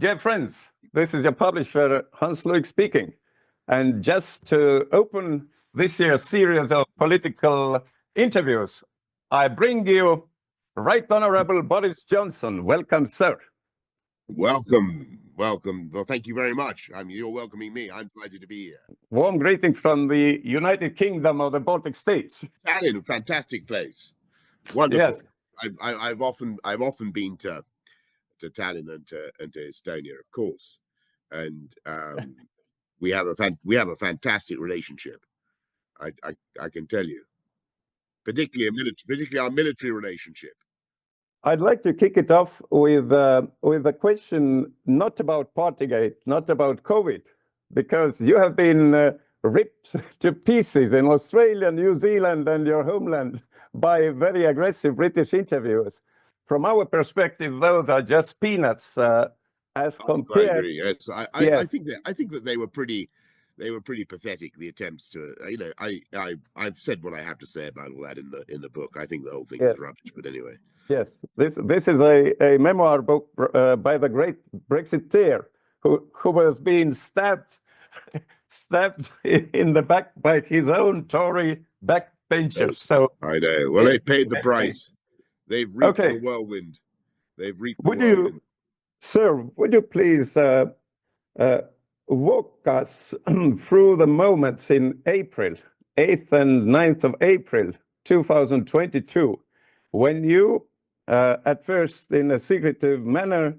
Dear friends, this is your publisher, Hans-Luik speaking. And just to open this year's series of political interviews, I bring you Right Honorable Boris Johnson. Welcome, sir. Welcome. Well, thank you very much. You're welcoming me. I'm delighted to be here. Warm greeting from the United Kingdom of the Baltic States. Tallinn, a fantastic place. Wonderful. Yes. I've often been to Tallinn and to Estonia, of course, and we have a fantastic relationship. I can tell you, particularly our military relationship. I'd like to kick it off with a question not about Partygate, not about COVID, because you have been ripped to pieces in Australia, New Zealand, and your homeland by very aggressive British interviewers. From our perspective, those are just peanuts as compared. I agree. Yes, I think that they were pretty pathetic. The attempts to, I've said what I have to say about all that in the book. I think the whole thing is rubbish. But anyway. Yes, this is a memoir book by the great Brexiteer who was being stabbed in the back by his own Tory backbenchers. So I know. Well, they paid the price. They've reaped the whirlwind. They've reaped the whirlwind. Sir, would you please walk us through the moments in April, 8th and 9th of April, 2022, when you, at first in a secretive manner,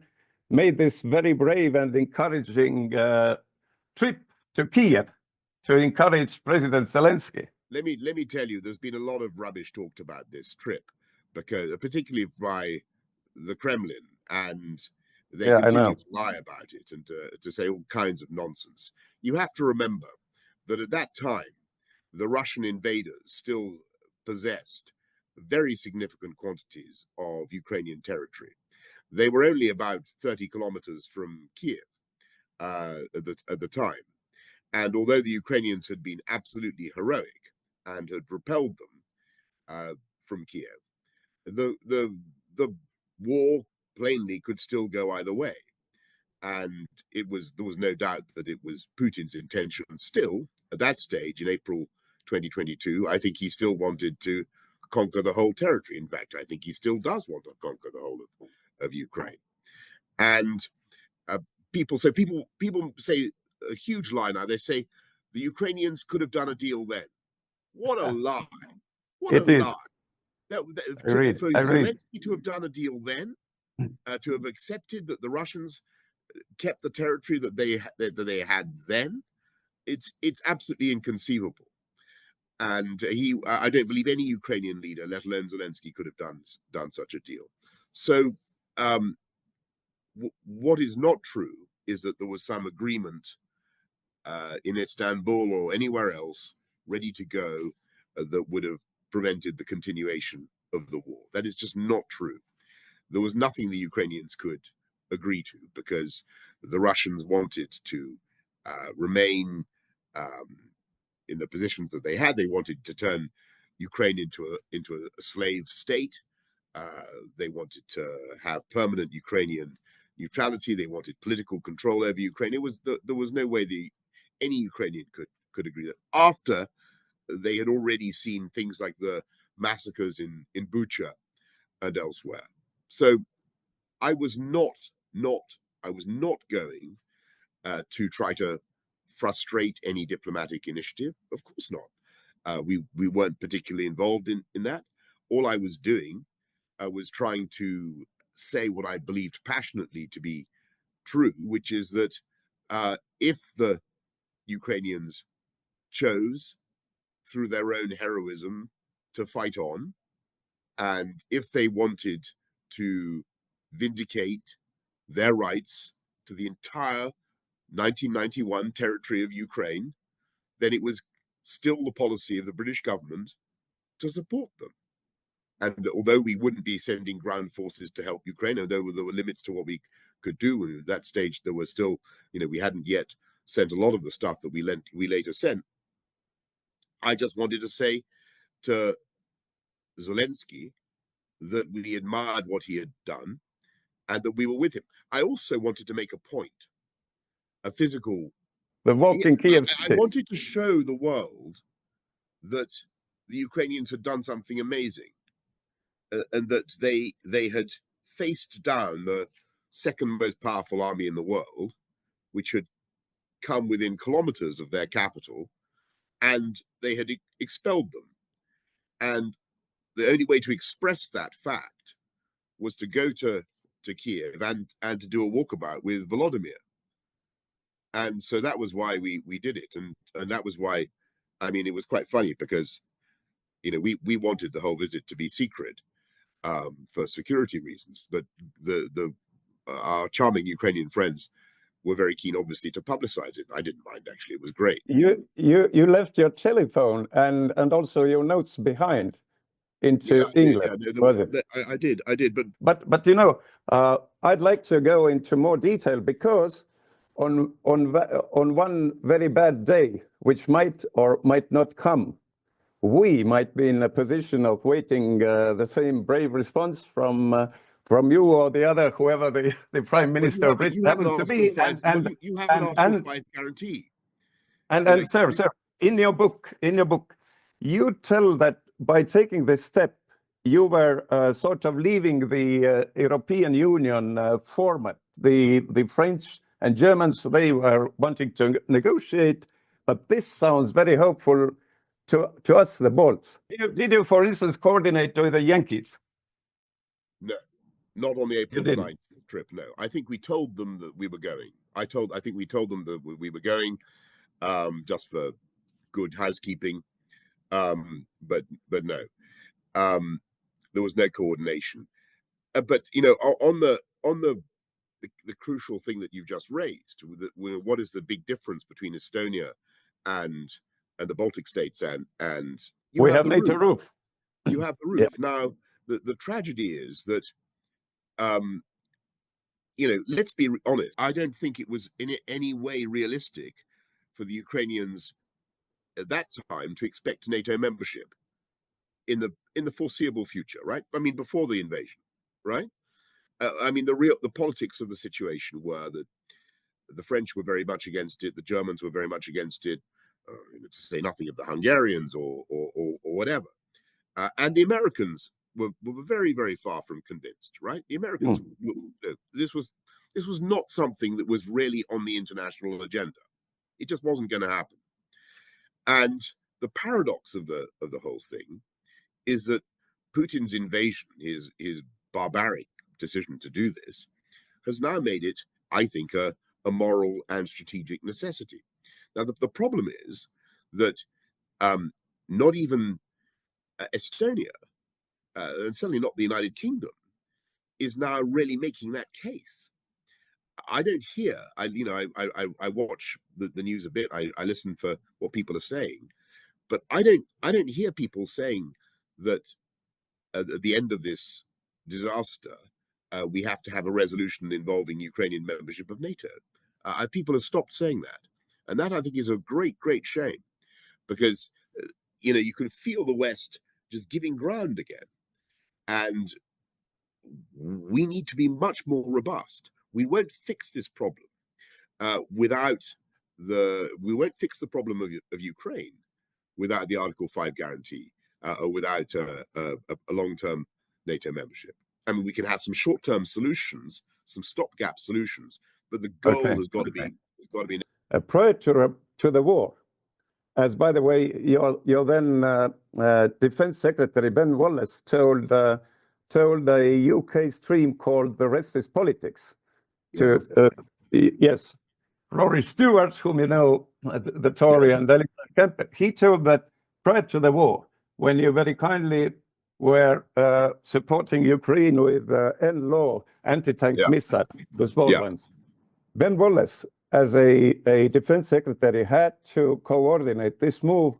made this very brave and encouraging trip to Kiev to encourage President Zelensky? Let me tell you, there's been a lot of rubbish talked about this trip, because particularly by the Kremlin, and they continue to lie about it and to say all kinds of nonsense. You have to remember that at that time, the Russian invaders still possessed very significant quantities of Ukrainian territory. They were only about 30 kilometers from Kiev at the time. And although the Ukrainians had been absolutely heroic and had repelled them from Kiev, the war plainly could still go either way. And there was no doubt that it was Putin's intention still, at that stage in April 2022, I think he still wanted to conquer the whole territory. In fact, I think he still does want to conquer the whole of Ukraine. And people say a huge lie now. They say the Ukrainians could have done a deal then. What a lie! What a lie! For Zelensky to have done a deal then, to have accepted that the Russians kept the territory that they had then, it's absolutely inconceivable. And I don't believe any Ukrainian leader, let alone Zelensky, could have done such a deal. So what is not true is that there was some agreement in Istanbul or anywhere else ready to go that would have prevented the continuation of the war. That is just not true. There was nothing the Ukrainians could agree to, because the Russians wanted to remain in the positions that they had. They wanted to turn Ukraine into a slave state. They wanted to have permanent Ukrainian neutrality. They wanted political control over Ukraine. There was no way any Ukrainian could agree that, after they had already seen things like the massacres in Bucha and elsewhere. So I was not going to try to frustrate any diplomatic initiative. Of course not. We weren't particularly involved in that. All I was doing was trying to say what I believed passionately to be true, which is that if the Ukrainians chose, through their own heroism, to fight on, and if they wanted to vindicate their rights to the entire 1991 territory of Ukraine, then it was still the policy of the British government to support them. And although we wouldn't be sending ground forces to help Ukraine, although there were limits to what we could do at that stage, there was still, we hadn't yet sent a lot of the stuff that we later sent. I just wanted to say to Zelensky that we admired what he had done, and that we were with him. I also wanted to make a point, a physical. The walk in Kiev I wanted to show the world that the Ukrainians had done something amazing, and that they had faced down the second most powerful army in the world, which had come within kilometers of their capital, and they had expelled them. And the only way to express that fact was to go to Kiev and to do a walkabout with Volodymyr. And so that was why we did it. And that was why, I mean, it was quite funny because, you know, we wanted the whole visit to be secret for security reasons, but our charming Ukrainian friends were very keen, obviously, to publicize it. I didn't mind, actually. It was great. You left your telephone and also your notes behind into England. I did. But you know, I'd like to go into more detail, because on one very bad day, which might or might not come, we might be in a position of waiting the same brave response from you or the other, whoever the prime minister of Britain happened to be. You haven't asked for 5 guarantee. And sir, in your book, you tell that by taking this step, you were sort of leaving the European Union format. The French and Germans, they were wanting to negotiate, but this sounds very hopeful to us, the Balts. Did you, for instance, coordinate with the Yankees? No, not on the April 9th trip, no. I think we told them that we were going. I think we told them that we were going just for good housekeeping, but no. There was no coordination. But, you know, on the crucial thing that you've just raised, what is the big difference between Estonia and the Baltic states, and we have NATO roof. You have the roof. Yeah. Now, the tragedy is that, you know, let's be honest, I don't think it was in any way realistic for the Ukrainians at that time to expect NATO membership in the foreseeable future, right? I mean, before the invasion, right? I mean, the politics of the situation were that the French were very much against it, the Germans were very much against it, to say nothing of the Hungarians or whatever, and the Americans were very, very far from convinced, right? The Americans, this was not something that was really on the international agenda. It just wasn't going to happen. And the paradox of the whole thing is that Putin's invasion, his barbaric decision to do this, has now made it, I think, a moral and strategic necessity. Now, the problem is that not even Estonia, and certainly not the United Kingdom, is now really making that case. I don't hear, I watch the news a bit, I listen for what people are saying, but I don't hear people saying that at the end of this disaster, we have to have a resolution involving Ukrainian membership of NATO. People have stopped saying that. And that, I think, is a great, great shame, because, you know, you can feel the West just giving ground again. And we need to be much more robust. We won't fix this problem we won't fix the problem of Ukraine without the Article 5 guarantee or without a long-term NATO membership. I mean, we can have some short-term solutions, some stopgap solutions, but the goal has got to be prior to the war. As, by the way, your then Defense Secretary Ben Wallace told a UK stream called "The Rest Is Politics" to yes, Rory Stewart, whom you know, the Tory and Democrat campaign. He told that prior to the war, when you very kindly were supporting Ukraine with NLAW anti-tank missiles, the small ones, Ben Wallace, as a defense secretary, had to coordinate this move.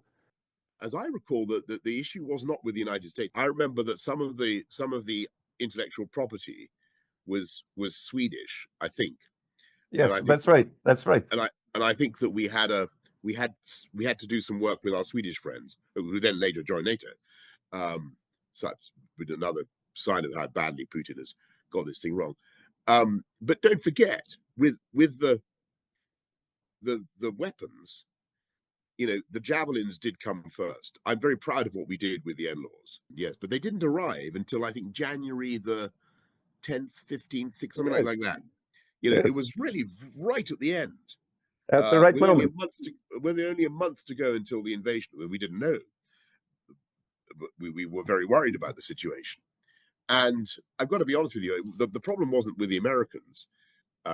As I recall, the issue was not with the United States. I remember that some of the intellectual property was Swedish, I think. Yes, that's right. That's right. And I think that we had to do some work with our Swedish friends, who then later joined NATO. Such with another sign of how badly Putin has got this thing wrong. But don't forget, with the weapons, you know, the javelins did come first. I'm very proud of what we did with the in-laws. Yes, but they didn't arrive until I think January the 10th, 15th, 6th, something like that. You know, it was really right at the end. At the right with moment. Only a month to go until the invasion. We didn't know. But we were very worried about the situation. And I've got to be honest with you, the problem wasn't with the Americans,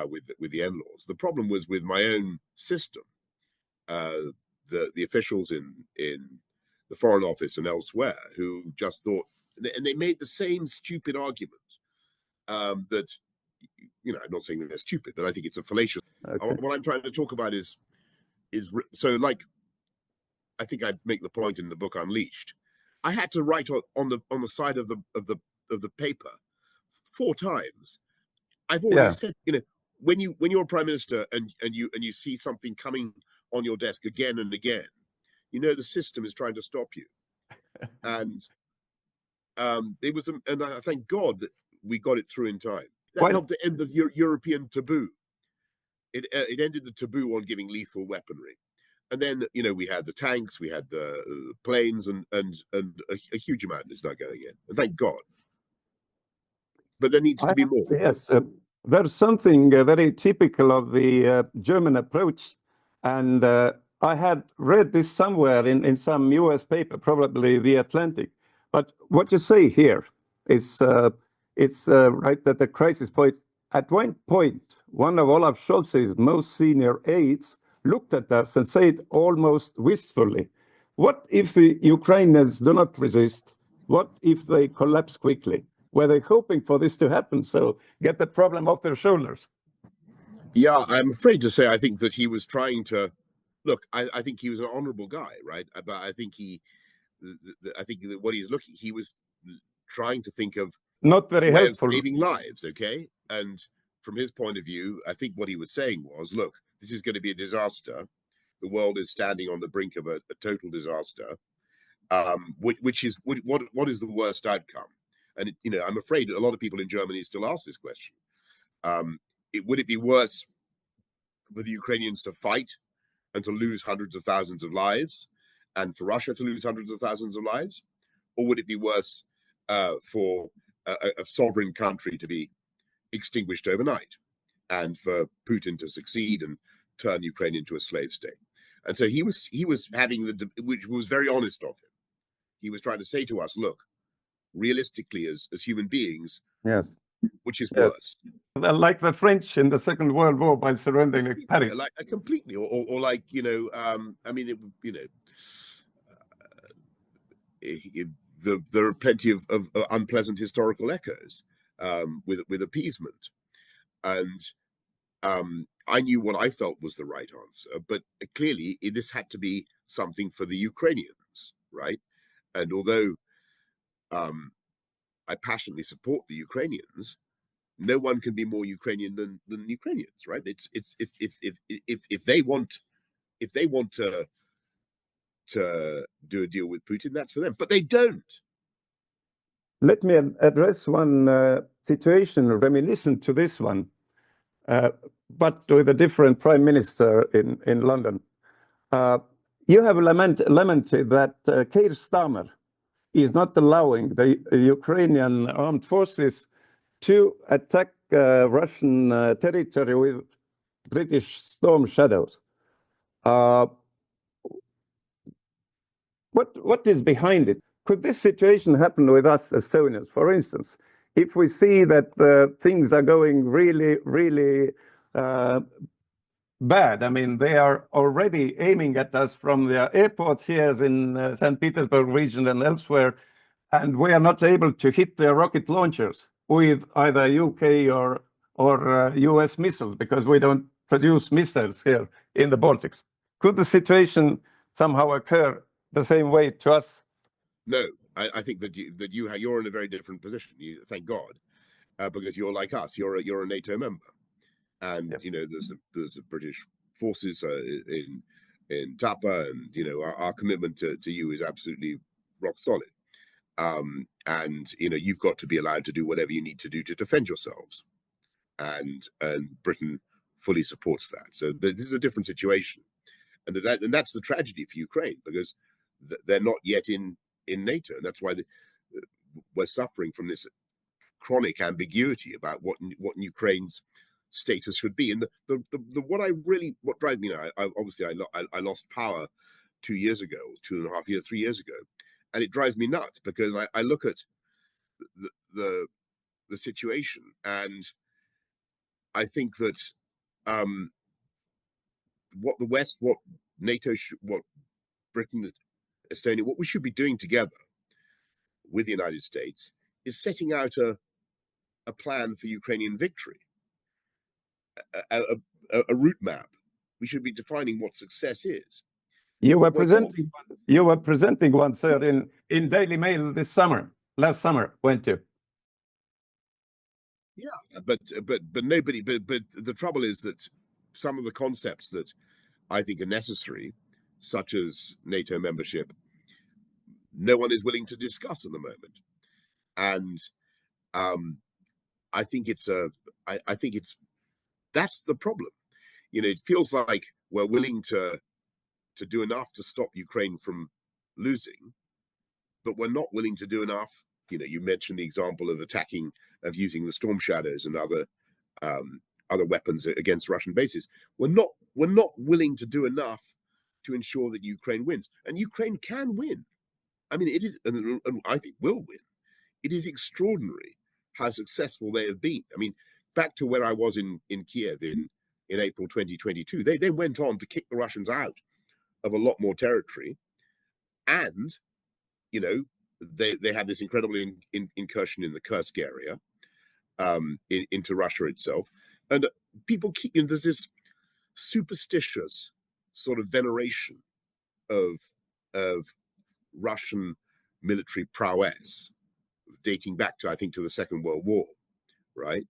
with the in-laws. The problem was with my own system. The officials in the Foreign Office and elsewhere who just thought, and they made the same stupid argument that, you know, I'm not saying that they're stupid, but I think it's a fallacious. Okay. What I'm trying to talk about is so, like, I think I'd make the point in the book Unleashed. I had to write on the side of the paper 4 times. I've already said, you know, when you're a prime minister and you see something coming on your desk again and again, you know the system is trying to stop you. And it was, and I thank God that we got it through in time. That helped to end the European taboo. It ended the taboo on giving lethal weaponry. And then, you know, we had the tanks, we had the planes, and a huge amount is not going in. And thank God. But there needs to be more. Yes, there's something very typical of the German approach. And I had read this somewhere in some US paper, probably The Atlantic. But what you say here is it's right that the crisis point, at one point, one of Olaf Scholz's most senior aides looked at us and said almost wistfully, what if the Ukrainians do not resist? What if they collapse quickly? Were they hoping for this to happen, so get the problem off their shoulders? Yeah, I'm afraid to say I think that he was trying to, look, I think he was an honorable guy, right? But I think I think that what he was trying to think of not very helpful, saving lives, okay? And from his point of view, I think what he was saying was, look, this is going to be a disaster. The world is standing on the brink of a total disaster. What is the worst outcome? And you know, I'm afraid a lot of people in Germany still ask this question. Would it be worse for the Ukrainians to fight and to lose hundreds of thousands of lives, and for Russia to lose hundreds of thousands of lives, or would it be worse for a sovereign country to be extinguished overnight, and for Putin to succeed and turn Ukraine into a slave state? And so he was having which was very honest of him. He was trying to say to us, look, realistically, as human beings, yes, which is worse? Like the French in the Second World War by surrendering Paris, like completely, or like, you know, I mean, you know, there are plenty of unpleasant historical echoes with appeasement, and I knew what I felt was the right answer, but clearly this had to be something for the Ukrainians, right? And although I passionately support the Ukrainians, no one can be more Ukrainian than Ukrainians, right? It's if they want to do a deal with Putin, that's for them, but they don't. Let me address one situation reminiscent to this one, but with a different prime minister in London. You have lamented that Keir Starmer is not allowing the Ukrainian armed forces to attack Russian territory with British Storm Shadows. What is behind it? Could this situation happen with us Estonians, for instance? If we see that things are going really, really bad, I mean, they are already aiming at us from the airports here in St. Petersburg region and elsewhere, and we are not able to hit their rocket launchers with either UK or US missiles because we don't produce missiles here in the Baltics. Could the situation somehow occur the same way to us? No, I think that you're in a very different position. Thank God, because you're like us. You're a NATO member, and you know there's a British forces in Tapa, and you know our commitment to you is absolutely rock solid. And you know you've got to be allowed to do whatever you need to do to defend yourselves. and Britain fully supports that. So this is a different situation, and that's the tragedy for Ukraine, because they're not yet in NATO, and that's why we're suffering from this chronic ambiguity about what Ukraine's status should be. And what drives me now, I lost power 2 years ago, 2.5 years, 3 years ago, and it drives me nuts, because I look at the situation, and I think that what the West, what NATO, what Britain, Estonia, what we should be doing together with the United States is setting out a plan for Ukrainian victory, a route map. We should be defining what success is. You were presenting one, sir, in Daily Mail last summer, weren't you? Yeah, but the trouble is that some of the concepts that I think are necessary, such as NATO membership, no one is willing to discuss at the moment. And I think that's the problem. It feels like we're willing to do enough to stop Ukraine from losing, but we're not willing to do enough. You mentioned the example of using the Storm Shadows and other weapons against Russian bases. We're not willing to do enough to ensure that Ukraine wins, and Ukraine can win. I mean, it is, and I think will win. It is extraordinary how successful they have been. I mean, back to where I was in Kiev in April 2022, they went on to kick the Russians out of a lot more territory, and they had this incredible incursion in the Kursk area, into Russia itself, and people there's this superstitious sort of veneration of Russian military prowess dating back to, I think, to the Second World War, right?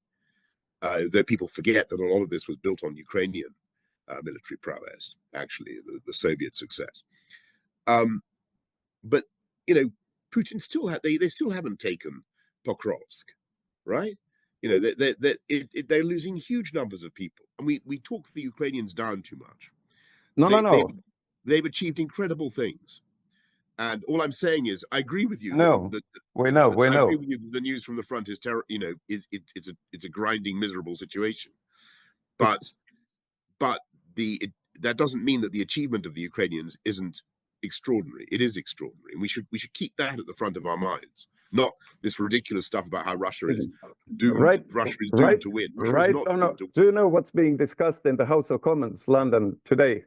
That people forget that a lot of this was built on Ukrainian military prowess, actually, the Soviet success. But Putin they still haven't taken Pokrovsk, right? They're losing huge numbers of people, and we talk the Ukrainians down too much. No. They've achieved incredible things, and all I'm saying is I agree with you. We know. I agree with you that the news from the front is it's a grinding, miserable situation, but that doesn't mean that the achievement of the Ukrainians isn't extraordinary. It is extraordinary, and we should keep that at the front of our minds, not this ridiculous stuff about how Russia is doomed. Right, Russia is doomed to win. Right. Do you know what's being discussed in the House of Commons, London, today?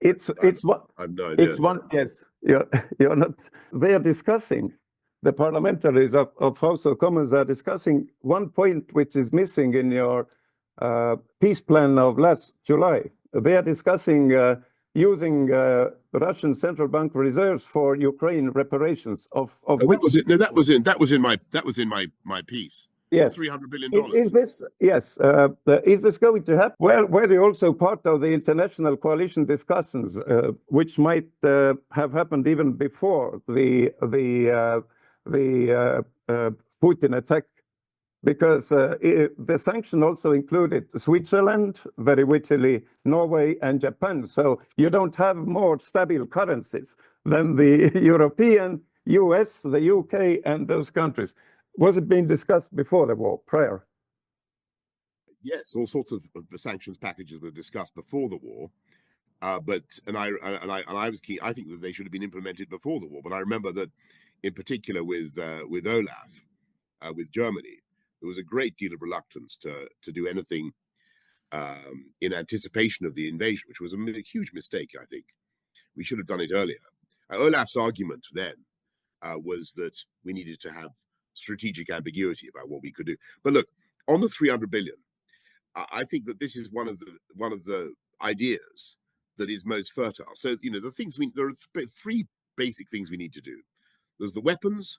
It's what I've no idea. It's one. Yes, you're not. They are discussing. The parliamentaries of House of Commons are discussing one point which is missing in your peace plan of last July. They are discussing using Russian central bank reserves for Ukraine reparations. That was in my piece. Yes, $300 billion. Is this going to happen? Well, were you also part of the international coalition discussions, which might have happened even before the Putin attack? Because the sanction also included Switzerland, very wittily, Norway and Japan. So you don't have more stable currencies than the European, US, the UK, and those countries. Was it being discussed before the war, prior? Yes, all sorts of sanctions packages were discussed before the war, I was keen. I think that they should have been implemented before the war. But I remember that, in particular, with Olaf, with Germany, there was a great deal of reluctance to do anything in anticipation of the invasion, which was a huge mistake. I think we should have done it earlier. Olaf's argument then was that we needed to have strategic ambiguity about what we could do. But look, on the 300 billion, I think that this is one of the ideas that is most fertile. So there are three basic things we need to do. There's the weapons,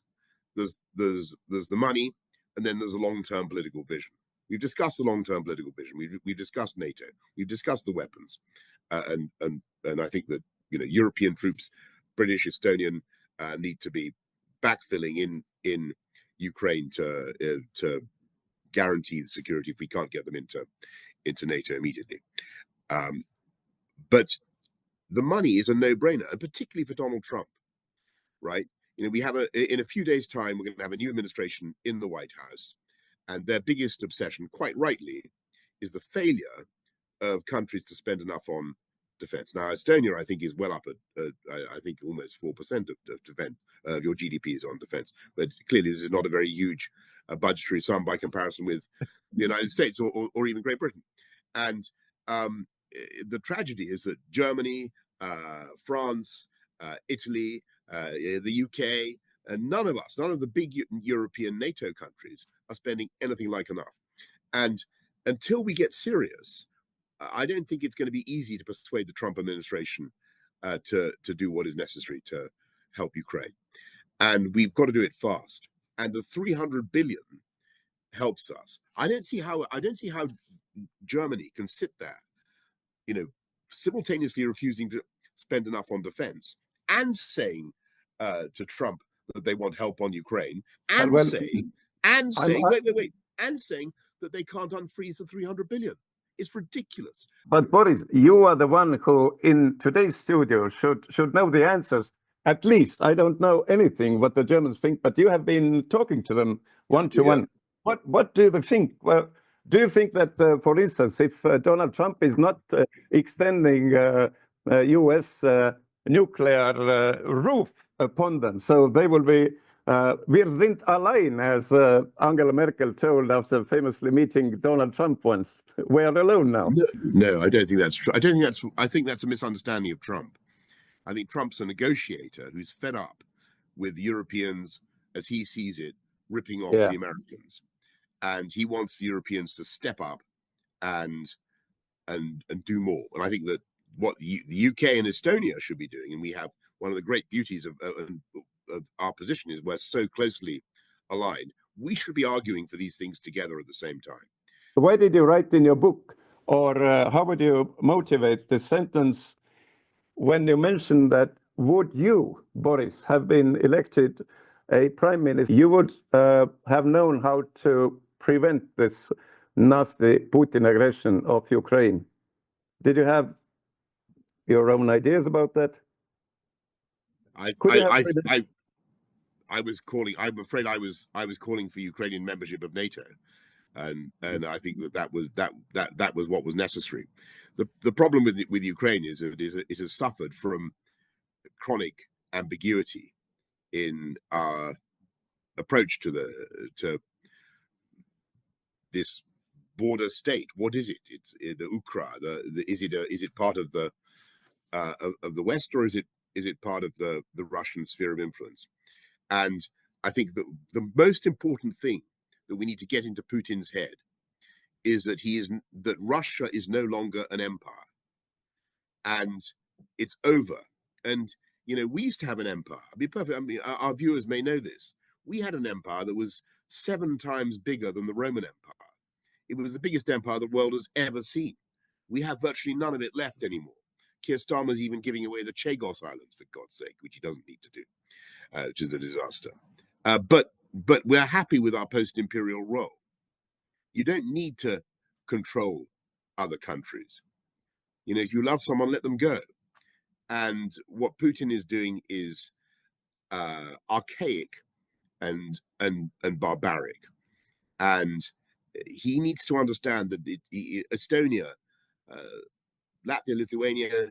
there's the money, and then there's a long-term political vision. We've discussed the long-term political vision. We've discussed NATO. We've discussed the weapons, and I think that European troops, British, Estonian, need to be backfilling in Ukraine to guarantee the security if we can't get them into NATO immediately. But the money is a no-brainer, and particularly for Donald Trump, right? You know, we have in a few days' time, we're going to have a new administration in the White House, and their biggest obsession, quite rightly, is the failure of countries to spend enough on defense. Now, Estonia, I think, is well up at, I think, almost 4% of defense, your GDP is on defense. But clearly, this is not a very huge budgetary sum by comparison with the United States or even Great Britain. And the tragedy is that Germany, France, Italy, the UK, none of the big European NATO countries are spending anything like enough. And until we get serious, I don't think it's going to be easy to persuade the Trump administration to do what is necessary to help Ukraine. And we've got to do it fast. And the 300 billion helps us. I don't see how Germany can sit there, you know, simultaneously refusing to spend enough on defense and saying to Trump that they want help on Ukraine, and saying that they can't unfreeze the 300 billion. It's ridiculous. But Boris, you are the one who in today's studio should know the answers. At least I don't know anything what the Germans think, but you have been talking to them one-to-one. What do they think? Well, do you think that, for instance, if Donald Trump is not extending US nuclear roof upon them, so they will be wir sind allein, as Angela Merkel told after famously meeting Donald Trump once. We are alone now. No, I don't think that's true. I think that's a misunderstanding of Trump. I think Trump's a negotiator who's fed up with Europeans, as he sees it, ripping off the Americans. And he wants the Europeans to step up and do more. And I think that what the UK and Estonia should be doing, and we have one of the great beauties of our position is we're so closely aligned. We should be arguing for these things together at the same time. Why did you write in your book, or how would you motivate the sentence when you mentioned that would you, Boris, have been elected a prime minister, you would have known how to prevent this nasty Putin aggression of Ukraine? Did you have your own ideas about that? I'm afraid I was calling for Ukrainian membership of NATO, and I think that was what was necessary. The problem with Ukraine is that it has suffered from chronic ambiguity in our approach to this border state. What is it? It's the Ukraine. Is it part of the West, or is it part of the Russian sphere of influence? And I think that the most important thing that we need to get into Putin's head is that Russia is no longer an empire, and it's over. And you know, we used to have an empire. I'll be perfect. I mean, our viewers may know this. We had an empire that was 7 times bigger than the Roman Empire. It was the biggest empire the world has ever seen. We have virtually none of it left anymore. Keir Starmer's even giving away the Chagos Islands, for God's sake, which he doesn't need to do, which is a disaster. But we're happy with our post-imperial role. You don't need to control other countries. You know, if you love someone, let them go. And what Putin is doing is archaic and barbaric. And he needs to understand that Estonia, Latvia, Lithuania,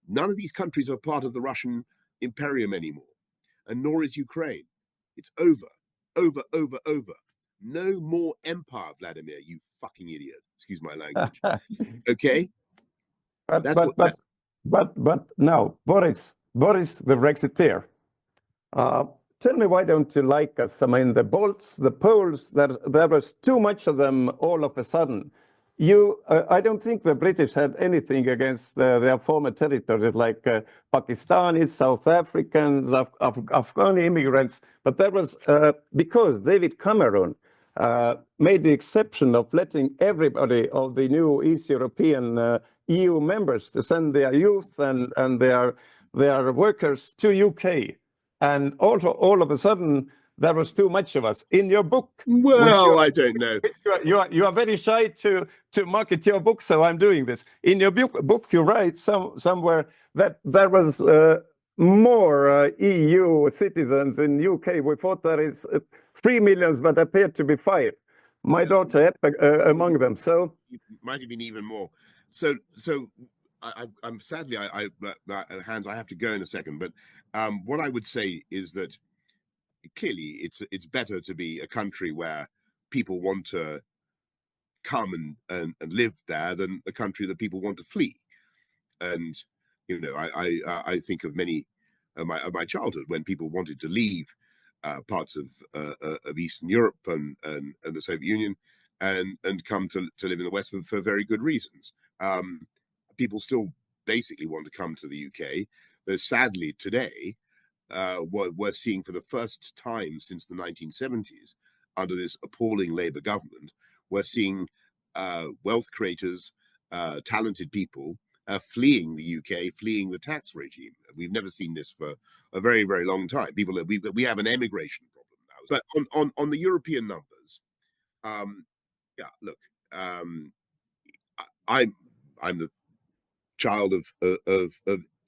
none of these countries are part of the Russian imperium anymore, and nor is Ukraine. It's over, over, over, over. No more empire, Vladimir, you fucking idiot. Excuse my language. Okay? But now, Boris the Brexiteer, tell me, why don't you like us? I mean, the Bolts, the Poles, there was too much of them all of a sudden. I don't think the British had anything against their former territories, like Pakistanis, South Africans, Afghani immigrants, but that was because David Cameron made the exception of letting everybody of the new East European EU members to send their youth and their workers to UK. And also, all of a sudden, there was too much of us. In your book, well, I don't know. You are very shy to market your book, so I'm doing this. In your book, you write somewhere that there was more EU citizens in UK. We thought there is 3 million, but appeared to be 5. My daughter among them. So it might have been even more. So I'm sadly, Hans, I have to go in a second. But what I would say is that clearly it's better to be a country where people want to come and live there than a country that people want to flee. And you know, I think of many of my childhood when people wanted to leave parts of Eastern Europe and the Soviet Union and come to live in the West for very good reasons. People still basically want to come to the UK. Though sadly today, we're seeing for the first time since the 1970s, under this appalling Labour government, we're seeing wealth creators, talented people fleeing the UK, fleeing the tax regime. We've never seen this for a very, very long time. People, we have an emigration problem now. But on the European numbers, yeah, look, I'm the child of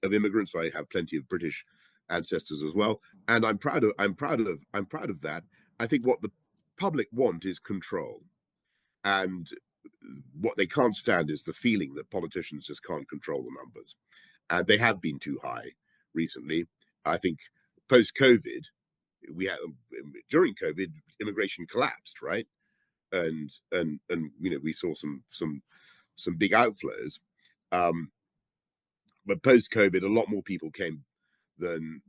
immigrants. I have plenty of British ancestors as well, and I'm proud of that. I think what the public want is control, and what they can't stand is the feeling that politicians just can't control the numbers, and they have been too high recently. I think post-COVID, during COVID, immigration collapsed, right? And you know, we saw some big outflows, but post-COVID, a lot more people came than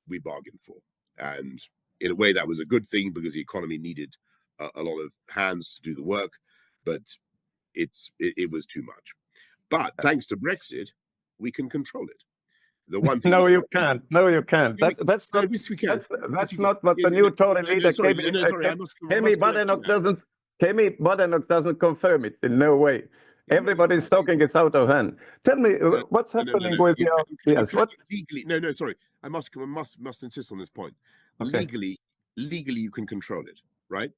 we bargained for, and in a way that was a good thing because the economy needed a lot of hands to do the work, but it was too much. But thanks to Brexit, we can control it. The one thing no, you can't. No, you can't. That's not. Yes, we can. That's not what the new Tory leader. Kemi Badenoch doesn't confirm it in no way. Everybody's talking it's out of hand. Tell me what's happening with your what legally? No, sorry. I must insist on this point. Okay. Legally, you can control it, right?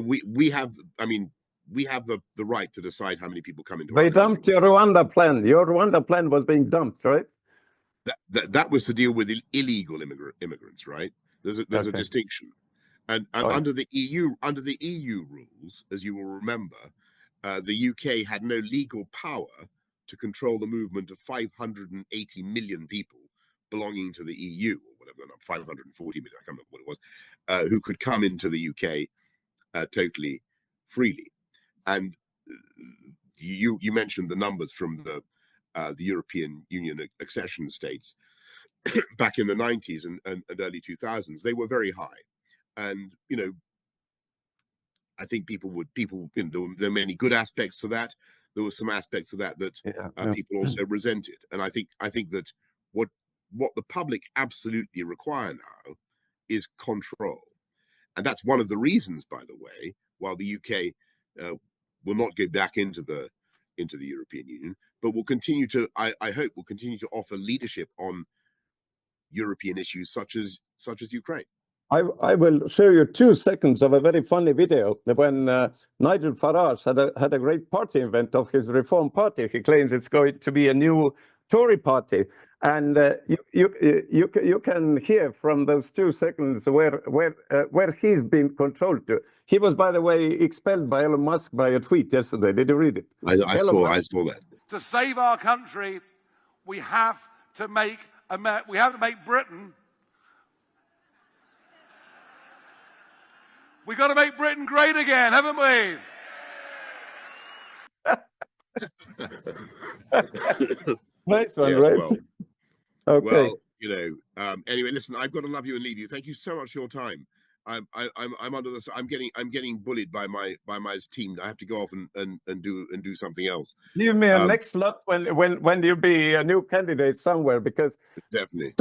We have. I mean, we have the right to decide how many people come into. They dumped your Rwanda plan. Your Rwanda plan was being dumped, right? That was to deal with illegal immigrants, right? There's a distinction, and under the EU rules, as you will remember, the UK had no legal power to control the movement of 580 million people belonging to the EU, or whatever, not 540 million, I can't remember what it was, who could come into the UK totally freely. And you mentioned the numbers from the European Union accession states back in the 90s and early 2000s. They were very high, and you know, I think people you know, there are many good aspects to that. There were some aspects of that people also resented, and I think that what the public absolutely require now is control, and that's one of the reasons, by the way, while the UK will not go back into the European Union, but will continue to, I hope, will continue to offer leadership on European issues such as Ukraine. I will show you 2 seconds of a very funny video when Nigel Farage had a great party event of his Reform Party. He claims it's going to be a new Tory party, and you can hear from those 2 seconds where he's been controlled to. He was, by the way, expelled by Elon Musk by a tweet yesterday. Did you read it? I saw that. To save our country, we have to make Britain. We've got to make Britain great again, haven't we? Nice one, yes, right? Well, okay. Well, you know. Anyway, listen. I've got to love you and leave you. Thank you so much for your time. I'm under this. I'm getting bullied by my team. I have to go off and do something else. Give me a next slot when you be a new candidate somewhere, because definitely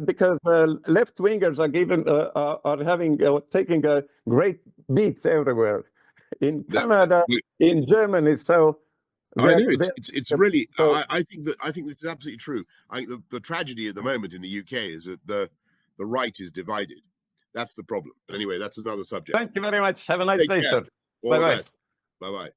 because left wingers are taking great beats everywhere in Canada, in Germany. So I know it's really. I think this is absolutely true. I think the tragedy at the moment in the UK is that the right is divided. That's the problem. But anyway, that's another subject. Thank you very much. Have a nice day, sir. All the Bye-bye. best. Bye-bye.